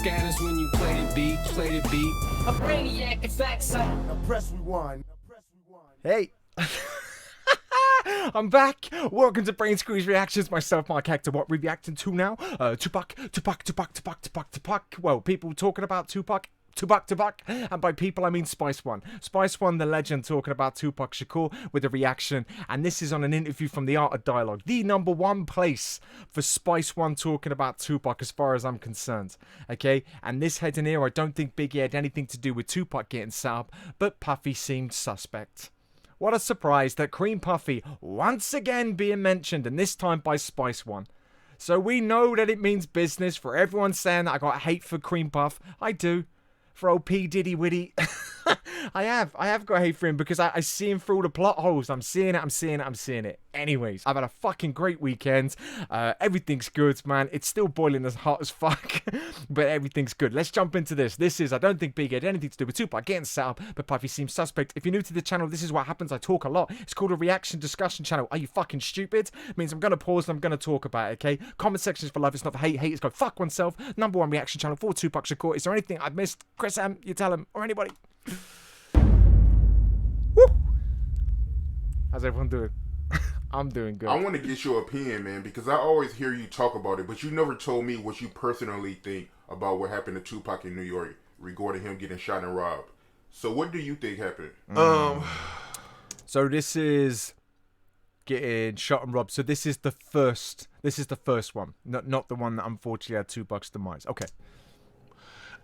scatters when you play the beat, A brainiac, in fact, son. Now press rewind. Hey. I'm back. Welcome to Brainsqueezereactions. Myself, Mark Hector. What we're reacting to now? Tupac. Well, people talking about Tupac, and by people I mean Spice One, the legend, talking about Tupac Shakur with a reaction, and this is on an interview from The Art of Dialogue, the #1 place for Spice One talking about Tupac as far as I'm concerned, okay? And this heading here, I don't think Biggie had anything to do with Tupac getting set up, but Puffy seemed suspect. What a surprise that Cream Puffy once again being mentioned, and this time by Spice One. So we know that it means business. For everyone saying that I got hate for Cream Puff, I do. For old P. Diddy Witty, I have got hate for him because I see him through all the plot holes. I'm seeing it. Anyways, I've had a fucking great weekend. Everything's good, man. It's still boiling as hot as fuck, but everything's good. Let's jump into this. I don't think Biggie had anything to do with Tupac getting set up, but Puffy seems suspect. If you're new to the channel, this is what happens. I talk a lot. It's called a reaction discussion channel. Are you fucking stupid? It means I'm going to pause and I'm going to talk about it, okay? Comment section is for love. It's not for hate. Haters go fuck oneself. #1 reaction channel for Tupac Shakur. Is there anything I've missed? Chris M, you tell him, or anybody. Woo! How's everyone doing? I'm doing good. I want to get your opinion, man, because I always hear you talk about it, but you never told me what you personally think about what happened to Tupac in New York regarding him getting shot and robbed. So what do you think happened? So this is getting shot and robbed. So this is the first one, not the one that unfortunately had Tupac's demise. Okay.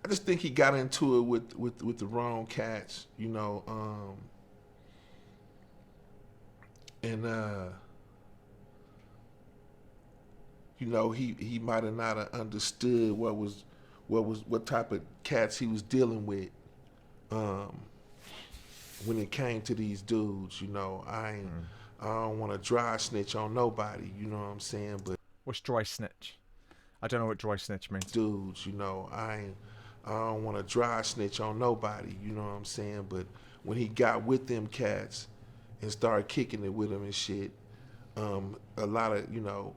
I just think he got into it with the wrong cats, you know, and you know, he might have not understood what type of cats he was dealing with when it came to these dudes. You know, I don't want to dry snitch on nobody, you know what I'm saying? But what's dry snitch? I don't know what dry snitch means. Dudes, you know, I don't want to dry snitch on nobody, you know what I'm saying? But when he got with them cats and started kicking it with them and shit, a lot of, you know,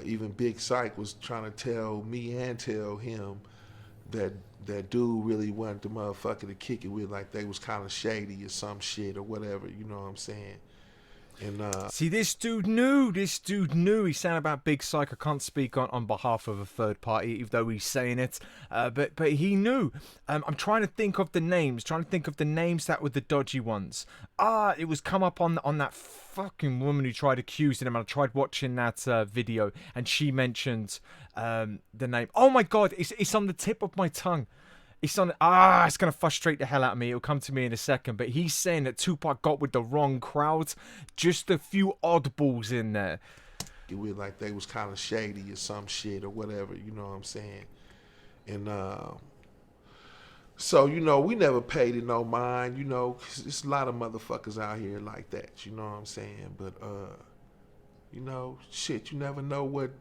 even Big Psych was trying to tell me and tell him that dude really wasn't the motherfucker to kick it with, like they was kind of shady or some shit or whatever, you know what I'm saying? And see, this dude knew. He's saying about Big Psych. I can't speak on behalf of a third party, even though he's saying it. But he knew. I'm trying to think of the names. That were the dodgy ones. It was come up on that fucking woman who tried accusing him. I tried watching that video, and she mentioned the name. Oh my god, it's on the tip of my tongue. It's gonna frustrate the hell out of me. It'll come to me in a second. But he's saying that Tupac got with the wrong crowd. Just a few oddballs in there. It was like they was kind of shady or some shit or whatever, you know what I'm saying? And so, you know, we never paid it no mind, you know, 'cause there's a lot of motherfuckers out here like that, you know what I'm saying? But you know, shit, you never know what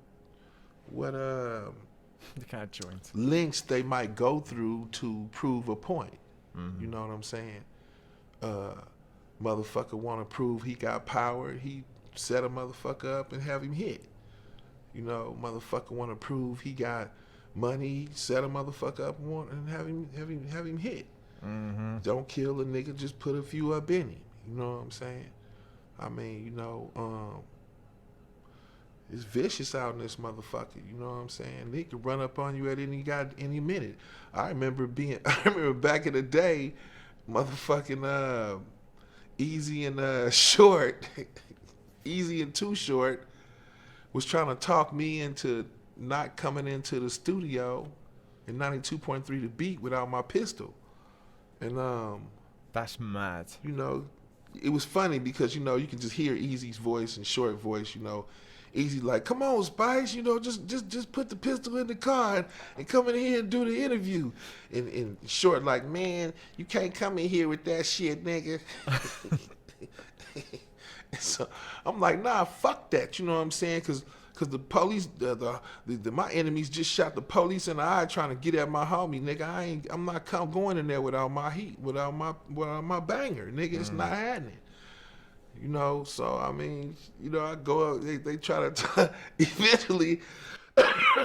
the kind of joint links they might go through to prove a point. You know what I'm saying? Motherfucker want to prove he got power, he set a motherfucker up and have him hit. You know, motherfucker want to prove he got money, set a motherfucker up and have him hit. Don't kill a nigga, just put a few up in him. You know what I'm saying? I mean, you know, it's vicious out in this motherfucker, you know what I'm saying? He could run up on you at any minute. I remember back in the day, motherfucking Easy and Short, Easy and Too Short, was trying to talk me into not coming into the studio in 92.3 The Beat without my pistol. And that's mad. You know, it was funny because, you know, you can just hear Easy's voice and Short voice, you know. Easy like, come on, Spice, you know, just put the pistol in the car and come in here and do the interview. And Short like, man, you can't come in here with that shit, nigga. So I'm like, nah, fuck that, you know what I'm saying? Cause the police, my enemies just shot the police in the eye trying to get at my homie, nigga. I'm not going in there without my heat, without my banger, nigga. It's not happening. You know, so I mean, you know, I go out, they try to eventually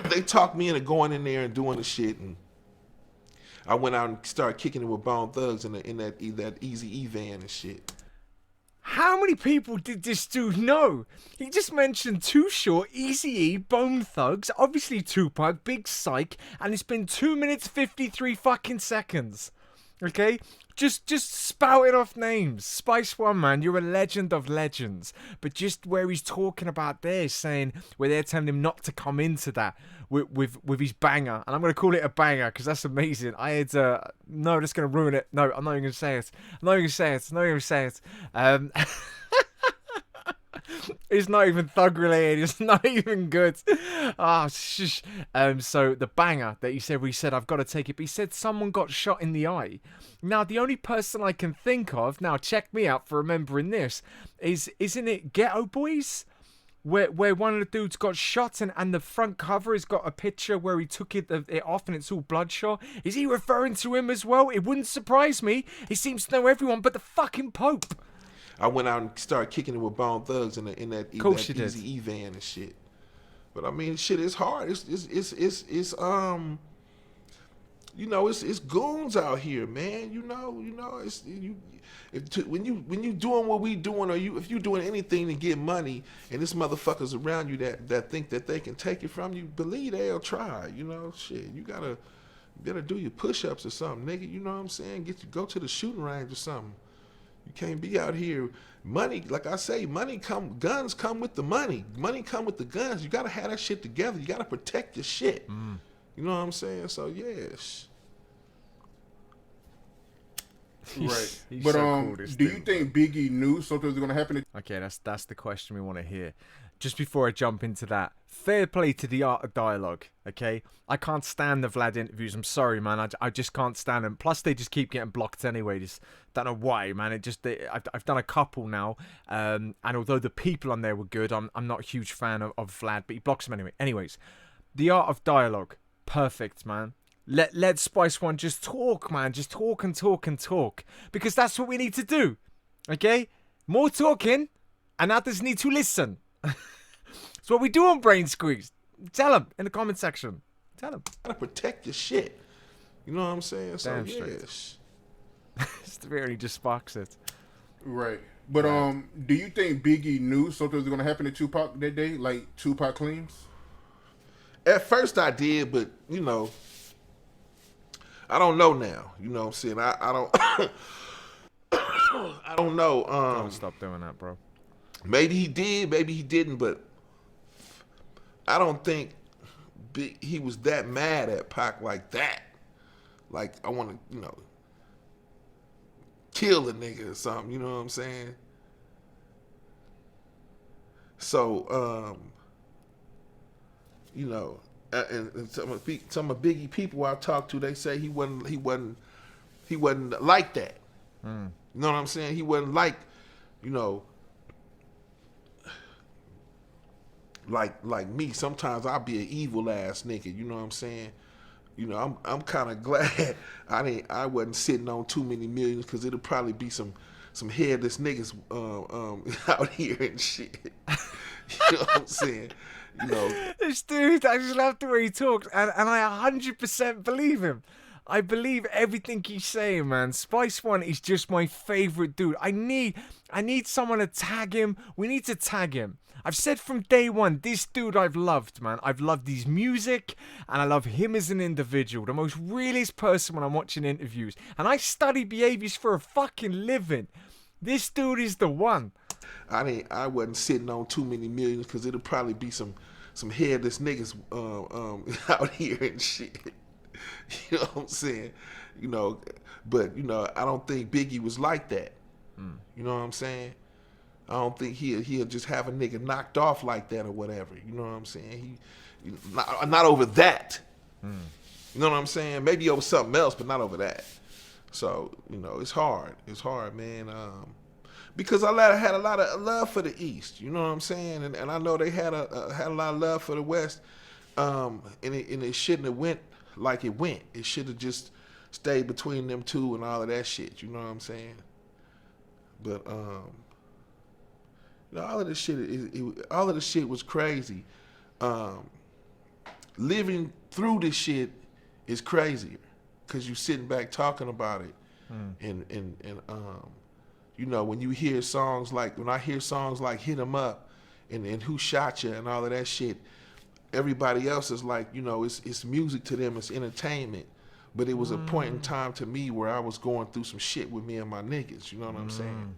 they talk me into going in there and doing the shit, and I went out and started kicking it with Bone Thugs in that Easy E van and shit. How many people did this dude know? He just mentioned Too Short, Eazy-E, Bone Thugs, obviously Tupac, Big Psych, and it's been 2 minutes 53 fucking seconds. Okay? Just spouting off names. Spice One, man, you're a legend of legends. But just where he's talking about there, saying where they're telling him not to come into that with his banger, and I'm gonna call it a banger because that's amazing. I had no, that's gonna ruin it. No, I'm not even gonna say it. I'm not even gonna say it. It's not even thug related. It's not even good. Ah, shush. So the banger that he said, where he said, I've got to take it. But he said someone got shot in the eye. Now, the only person I can think of, now check me out for remembering this, isn't it Ghetto Boys? Where one of the dudes got shot and the front cover has got a picture where he took it off and it's all bloodshot. Is he referring to him as well? It wouldn't surprise me. He seems to know everyone but the fucking Pope. I went out and started kicking it with Bone Thugs in that Easy E van and shit. But I mean, shit is hard. It's you know, it's goons out here, man. You know, it's when you doing what we doing, or if you doing anything to get money, and this motherfuckers around you that think that they can take it from you, believe they'll try. You know, shit. You gotta do your push-ups or something, nigga. You know what I'm saying? Go to the shooting range or something. You can't be out here. Money, like I say, guns come with the money. Money come with the guns. You gotta have that shit together. You gotta protect your shit. You know what I'm saying? So yes. Right. He's But so cool, do this you dude. think Biggie knew something was gonna happen? Okay, that's the question we want to hear. Just before I jump into that, fair play to the art of dialogue, okay? I can't stand the Vlad interviews. I'm sorry, man. I just can't stand them. Plus, they just keep getting blocked anyway. Just don't know why, man. I've done a couple now, and although the people on there were good, I'm not a huge fan of Vlad, but he blocks them anyway. Anyways, the art of dialogue, perfect, man. Let Spice One just talk, man. Just talk and talk and talk, because that's what we need to do, okay? More talking, and others need to listen. It's what we do on Brain Squeeze. Tell them in the comment section. Tell them. Gotta protect your shit. You know what I'm saying? So Damn straight. yes. Really just sparks it. Right. But do you think Biggie knew something was gonna happen to Tupac that day, like Tupac claims? At first I did, but you know, I don't know now. You know what I'm saying? I don't I don't know. Don't stop doing that, bro. Maybe he did, maybe he didn't, but I don't think he was that mad at Pac like that. Like, I want to, you know, kill a nigga or something, you know what I'm saying? So, you know, and some of Biggie people I talked to, they say he wasn't like that. You know what I'm saying? He wasn't like, you know, like me. Sometimes I'll be an evil ass nigga. You know what I'm saying? You know, I'm kind of glad I wasn't sitting on too many millions, because it'll probably be some headless niggas out here and shit. You know what I'm saying? You know, This dude, I just love the way he talks, and I 100% believe him. I believe everything he's saying, man. Spice One is just my favorite dude. I need someone to tag him. We need to tag him. I've said from day one, this dude I've loved, man. I've loved his music, and I love him as an individual. The most realist person when I'm watching interviews. And I study behaviors for a fucking living. This dude is the one. I wasn't sitting on too many millions, because it'll probably be some headless niggas out here and shit. You know what I'm saying? You know, but you know, I don't think Biggie was like that. You know what I'm saying? I don't think he'll just have a nigga knocked off like that or whatever. You know what I'm saying? Not over that. You know what I'm saying? Maybe over something else, but not over that. So, you know, it's hard. It's hard, man. Because I had a lot of love for the East. You know what I'm saying? And I know they had a lot of love for the West. And it shouldn't have went like it went. It should have just stayed between them two and all of that shit. You know what I'm saying? But you know, all of this shit was crazy. Living through this shit is crazier, because you sitting back talking about it, and you know, when you hear songs like, when I hear songs like Hit 'Em Up and Who Shot Ya and all of that shit, everybody else is like, you know, it's music to them, it's entertainment. But it was a point in time to me where I was going through some shit with me and my niggas, you know what I'm saying?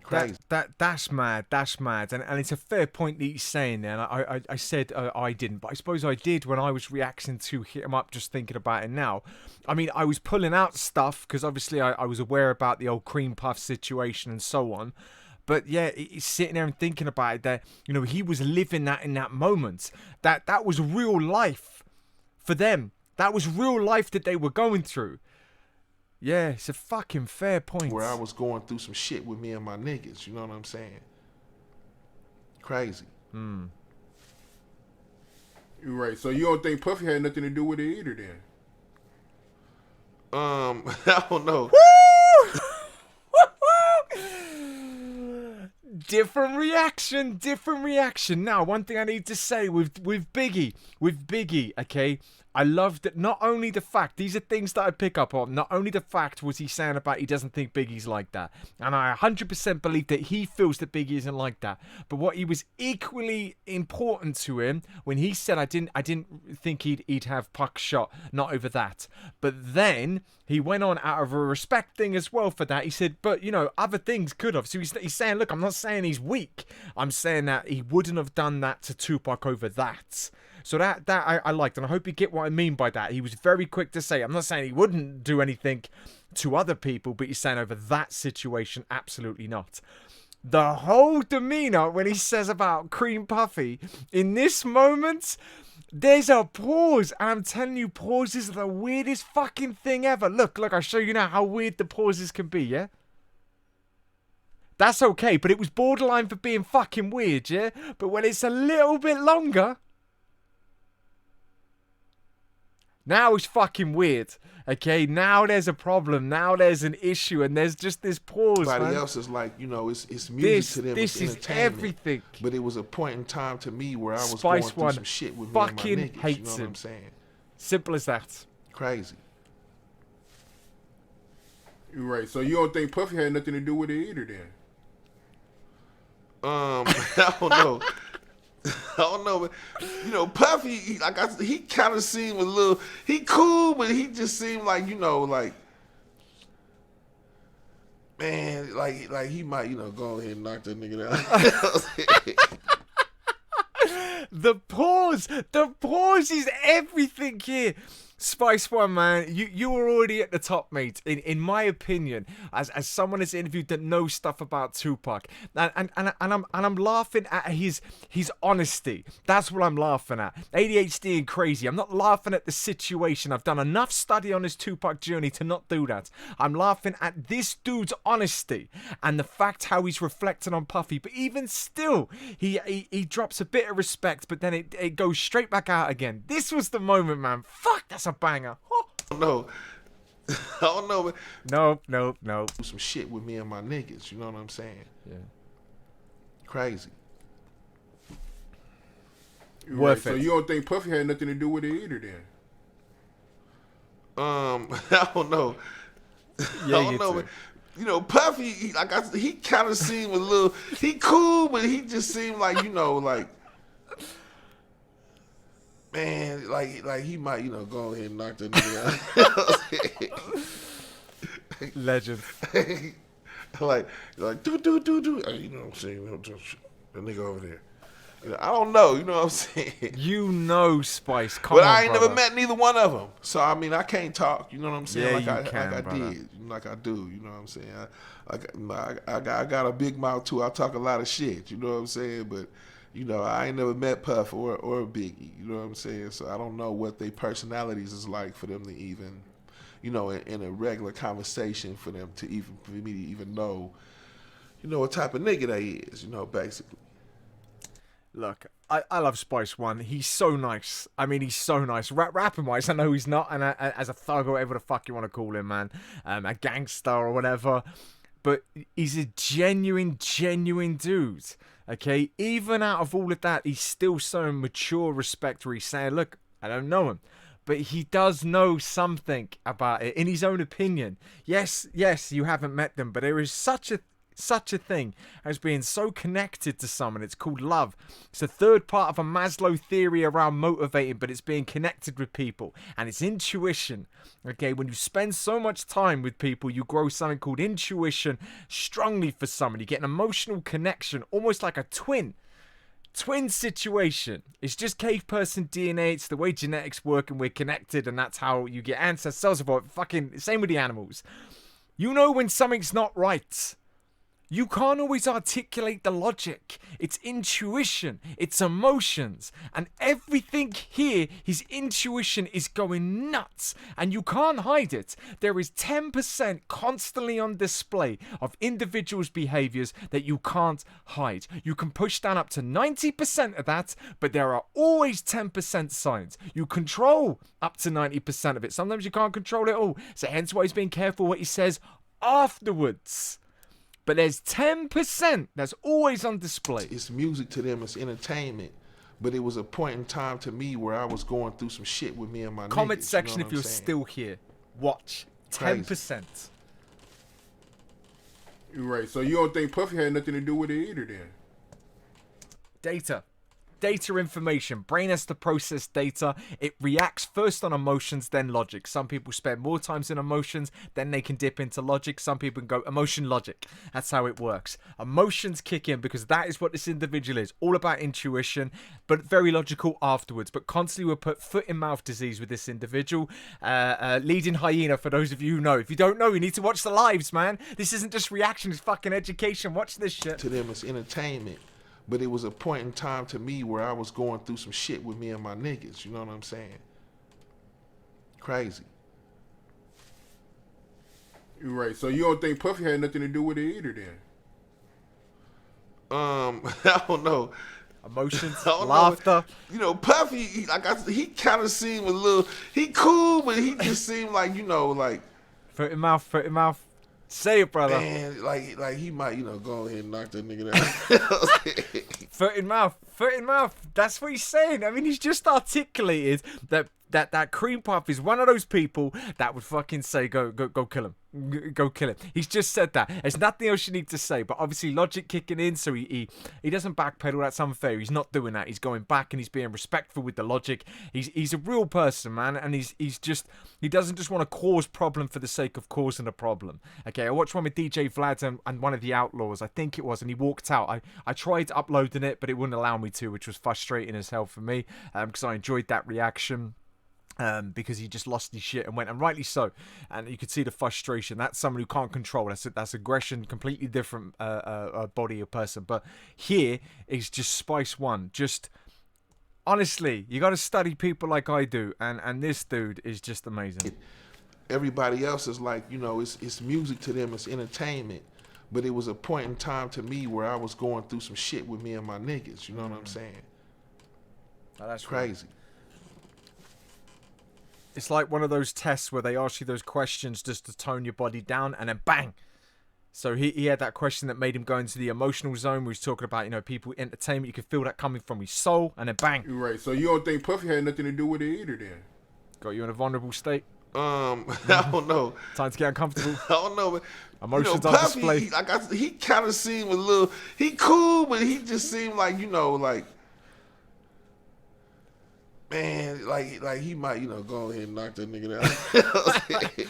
Crazy. That's mad. That's mad. And it's a fair point that he's saying there. And I said I didn't, but I suppose I did when I was reacting to Hit 'Em Up, just thinking about it now. I mean, I was pulling out stuff because obviously I was aware about the old Cream Puff situation and so on. But yeah, he's sitting there and thinking about it, that, you know, he was living that in that moment. That was real life for them. That was real life that they were going through. Yeah, it's a fucking fair point. Where I was going through some shit with me and my niggas, you know what I'm saying? Crazy. You're right. So you don't think Puffy had nothing to do with it either then? I don't know. Different reaction. Now, one thing I need to say with Biggie, okay, I love that not only the fact, these are things that I pick up on, not only the fact was he saying about he doesn't think Biggie's like that, and I 100% believe that he feels that Biggie isn't like that, but what he was equally important to him when he said I didn't think he'd have Puck shot, not over that, but then he went on out of a respect thing as well for that. He said, but, you know, other things could have. So he's saying, look, I'm not saying he's weak. I'm saying that he wouldn't have done that to Tupac over that. So that I liked, and I hope you get what I mean by that. He was very quick to say, I'm not saying he wouldn't do anything to other people, but he's saying over that situation, absolutely not. The whole demeanor when he says about Cream Puffy, in this moment, there's a pause, and I'm telling you, pauses are the weirdest fucking thing ever. Look, I'll show you now how weird the pauses can be, yeah? That's okay, but it was borderline for being fucking weird, yeah? But when it's a little bit longer, now it's fucking weird, okay? Now there's a problem, now there's an issue, and there's just this pause, Everybody man. else is like, you know, it's music to them, This it's is entertainment. everything. But it was a point in time to me where I was Spice going through One some shit with me and my fucking niggas, you know hates what him. I'm saying? Simple as that. Crazy. You're right. So you don't think Puffy had nothing to do with it either then? I don't know. I don't know, but you know, Puffy, he kind of seemed a little. He cool, but he just seemed like, you know, like, man, like he might, you know, go ahead and knock that nigga down. The pause is everything here. Spice One, man, you were already at the top, mate. In my opinion, as someone that's interviewed that knows stuff about Tupac, and I'm laughing at his honesty. That's what I'm laughing at. ADHD and crazy. I'm not laughing at the situation. I've done enough study on his Tupac journey to not do that. I'm laughing at this dude's honesty and the fact how he's reflecting on Puffy. But even still, he drops a bit of respect, but then it goes straight back out again. This was the moment, man. Fuck, that's a banger. No, I don't know. Nope. Do some shit with me and my niggas. You know what I'm saying? Yeah. Crazy. You're Worth right. it. So you don't think Puffy had nothing to do with it either then? I don't know. Yeah, I don't know. But, you know, Puffy, he kind of seemed a little. He cool, but he just seemed like, you know, like, man, like he might, you know, go ahead and knock that nigga out. Legend. like do. You know what I'm saying? The nigga over there. You know, I don't know. You know what I'm saying? You know, Spice. Come But on, I ain't brother. never met neither one of them. So I mean, I can't talk. You know what I'm saying? Yeah, like you can, I brother. did, like I do. You know what I'm saying? I got a big mouth too. I talk a lot of shit. You know what I'm saying? But you know, I ain't never met Puff or Biggie. You know what I'm saying? So I don't know what their personalities is like for them to even, you know, in a regular conversation for me to even know, you know, what type of nigga they is. You know, basically. Look, I love Spice One. He's so nice. I mean, he's so nice. Rapping wise, I know he's not, and as a thug or whatever the fuck you want to call him, man, a gangster or whatever. But he's a genuine dude. Okay, even out of all of that, he's still so mature respect where he's saying, look, I don't know him, but he does know something about it in his own opinion. Yes, you haven't met them, but there is such a thing as being so connected to someone. It's called love. It's a third part of a Maslow theory around motivating, but it's being connected with people, and it's intuition. Okay, when you spend so much time with people, you grow something called intuition strongly for someone. You get an emotional connection, almost like a twin situation. It's just cave person DNA. It's the way genetics work, and we're connected, and that's how you get ancestors. Fucking same with the animals. You know when something's not right. You can't always articulate the logic. It's intuition. It's emotions. And everything here, his intuition is going nuts. And you can't hide it. There is 10% constantly on display of individuals' behaviors that you can't hide. You can push down up to 90% of that, but there are always 10% signs. You control up to 90% of it. Sometimes you can't control it all. So hence why he's being careful what he says afterwards. But there's 10% that's always on display. It's music to them. It's entertainment. But it was a point in time to me where I was going through some shit with me and my Comment niggas, section you know if you're saying? still here. Watch. 10%. You're right. So you don't think Puffy had nothing to do with it either then? Data information. Brain has to process data. It reacts first on emotions, then logic. Some people spend more times in emotions, then they can dip into logic. Some people can go emotion, logic. That's how it works. Emotions kick in because that is what this individual is. All about intuition, but very logical afterwards. But constantly will put foot in mouth disease with this individual. Leading hyena, for those of you who know. If you don't know, you need to watch the lives, man. This isn't just reaction, it's fucking education. Watch this shit. To them, it's entertainment. But it was a point in time to me where I was going through some shit with me and my niggas. You know what I'm saying? Crazy. You're right. So you don't think Puffy had nothing to do with it either then? I don't know. Emotions, I don't laughter. know. You know, Puffy, he kind of seemed a little, he cool, but he just seemed like, you know, like. Foot in mouth. Say it, brother. Man, like he might, you know, go ahead and knock that nigga down. Foot in mouth. That's what he's saying. I mean, he's just articulated that Cream Puff is one of those people that would fucking say, go kill him. Go kill him. He's just said that. There's nothing else you need to say, but obviously logic kicking in, so he doesn't backpedal. That's unfair. He's not doing that. He's going back and he's being respectful with the logic. He's a real person, man, and he doesn't just want to cause problem for the sake of causing a problem. Okay, I watched one with DJ Vlad and one of the Outlaws, I think it was, and he walked out. I tried uploading it, but it wouldn't allow me to, which was frustrating as hell for me, because I enjoyed that reaction. Because he just lost his shit and went, and rightly so. And you could see the frustration. That's someone who can't control. That's aggression, completely different body of person. But here is just Spice One. Just honestly, you got to study people like I do, and this dude is just amazing. Everybody else is like, you know, it's music to them. It's entertainment. But it was a point in time to me where I was going through some shit with me and my niggas. You know what I'm saying? Oh, that's crazy. Right. It's like one of those tests where they ask you those questions just to tone your body down, and then bang. So he had that question that made him go into the emotional zone where he's talking about, you know, people, entertainment. You can feel that coming from his soul, and then bang. You're right. So you don't think Puffy had nothing to do with it either then? Got you in a vulnerable state? I don't know. Time to get uncomfortable? I don't know. But, emotions you know, on display. He kind of seemed a little, he cool, but he just seemed like, you know, like, man, like he might, you know, go ahead and knock that nigga down.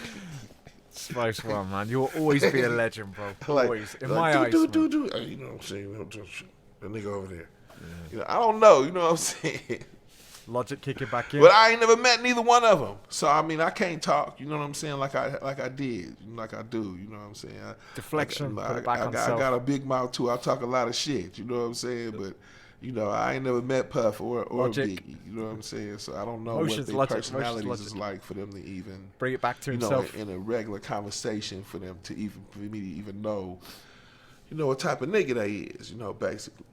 Spice One, man. You'll always be a legend, bro. Always. In my eyes, you know what I'm saying? That nigga over there. Yeah. You know, I don't know. You know what I'm saying? Logic kicking back in. But I ain't never met neither one of them. So, I mean, I can't talk. You know what I'm saying? Like I did. Like I do. You know what I'm saying? Deflection. I self. got a big mouth, too. I talk a lot of shit. You know what I'm saying? But... you know, I ain't never met Puff or Biggie. You know what I'm saying? So I don't know what their personalities is like for them to even bring it back to himself. You know, in a regular conversation for me to even know, you know, what type of nigga they is. You know, basically.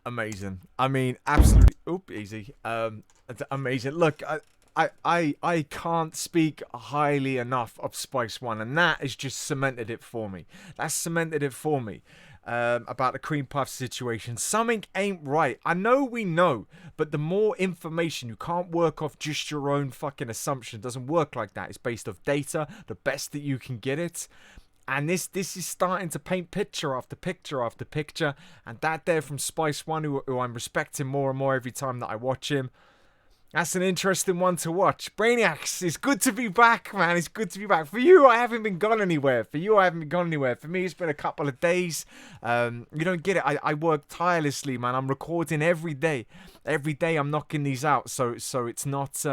Amazing. I mean, absolutely. Easy. Amazing. Look, I can't speak highly enough of Spice One, and that has just cemented it for me. That's cemented it for me. about the cream puff situation. Something ain't right. I know we know, but the more information, you can't work off just your own fucking assumption. It doesn't work like that. It's based off data, the best that you can get it. And this is starting to paint picture after picture after picture. And that there from Spice One, who I'm respecting more and more every time that I watch him. That's an interesting one to watch. Brainiacs, it's good to be back, man. It's good to be back. For you, I haven't been gone anywhere. For me, it's been a couple of days. You don't get it. I work tirelessly, man. I'm recording every day. Every day I'm knocking these out. So it's not...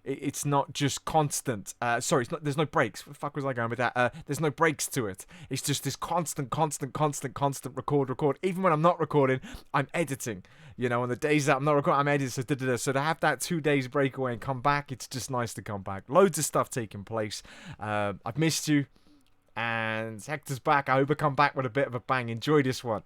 It's not just constant. Sorry, it's not. There's no breaks. What the fuck was I going with that? There's no breaks to it. It's just this constant record. Even when I'm not recording, I'm editing. You know, on the days that I'm not recording, I'm editing. So to have that 2 days breakaway and come back, it's just nice to come back. Loads of stuff taking place. I've missed you. And Hector's back. I hope I come back with a bit of a bang. Enjoy this one.